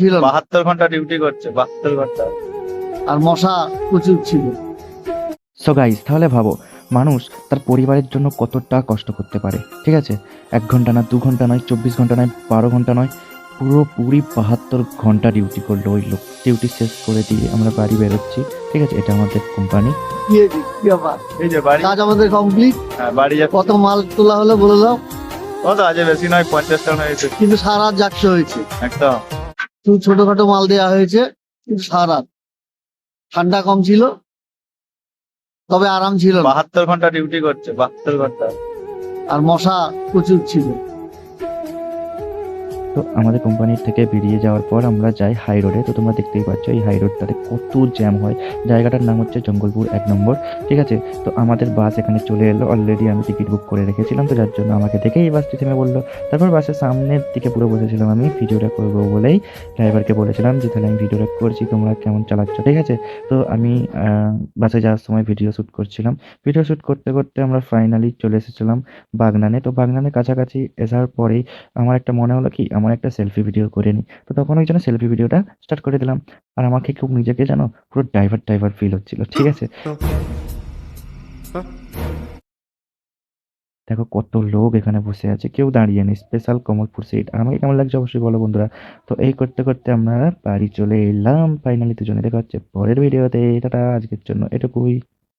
ছিল না। 72 ঘন্টা ডিউটি করছে, 72 ঘন্টা। আর মশা প্রচুর ছিল। সো গাইস, তাহলে ভাবো মানুষ তার পরিবারের জন্য কতটা কষ্ট করতে পারে। ঠিক আছে, 1 ঘন্টা না, 2 ঘন্টা নয়, 24 ঘন্টা নয়, 12 ঘন্টা নয়, পুরোপুরি 72 ঘন্টা ডিউটি করলো ওই লোক। ডিউটি শেষ করে দিয়ে আমরা বাড়ি বেরোচ্ছি। ঠিক আছে, এটা আমাদের কোম্পানি। কি হয়েছে? কি ব্যাপার? এই যে বাড়ি, কাজ আমাদের কমপ্লিট। হ্যাঁ, বাড়ি যাচ্ছে। কত মাল তোলা হলো বলে দাও। কত আজকে বেশি নয়, 50 টন হয়েছে। কিন্তু সারা রাত জাগতে হয়েছে। একদম। একটু ছোটখাটো মাল দেওয়া হয়েছে, কিন্তু সারা রাত। ঠান্ডা কম ছিল, তবে আরাম ছিল না। 72 ঘন্টা ডিউটি করছে, 72 ঘন্টা। আর মশা প্রচুর ছিল। তো আমাদের কোম্পানি থেকে বেরিয়ে যাওয়ার পর আমরা যাই হাই রোডে। তো তোমরা দেখতেই পাচ্ছ এই হাই রোডটাতে কত জ্যাম হয়। জায়গাটার নাম হচ্ছে জঙ্গলপুর 1 নম্বর। ঠিক আছে, তো আমাদের বাস এখানে চলে এলো। অলরেডি আমি টিকিট বুক করে রেখেছিলাম, তো যার জন্য আমাকে দেখেই এই বাসটি থেমে বললো। তারপর বাসের সামনের দিকে পুরো বসেছিলাম আমি, ভিডিওটা করবো বলেই ড্রাইভারকে বলেছিলাম যে তাহলে আমি ভিডিওটা করছি, তোমরা কেমন চালাচ্ছ। ঠিক আছে, তো আমি বাসে যাওয়ার সময় ভিডিও শ্যুট করছিলাম। ভিডিও শ্যুট করতে করতে আমরা ফাইনালি চলে এসেছিলাম বাগনানে। তো বাগনানের কাছাকাছি আসার পরেই আমার একটা মনে হলো কি আমার একটা সেলফি ভিডিও করে নিই। তো তখন ওই জন্য সেলফি ভিডিওটা স্টার্ট করে দিলাম। আর আমাকে খুব নিজেকে জানো পুরো ড্রাইভার ড্রাইভার ফিল হচ্ছিল। ঠিক আছে, দেখো কত লোক এখানে বসে আছে, কেউ দাঁড়িয়ে নেই। Special Kamalpur seat. আর আমাকে কেমন লাগছে অবশ্যই বলো বন্ধুরা। তো এই করতে করতে আমরা বাড়ি চলে এলাম ফাইনালি দুজনে। দেখা হচ্ছে পরের ভিডিওতে। টাটা, আজকের জন্য এটুকুই।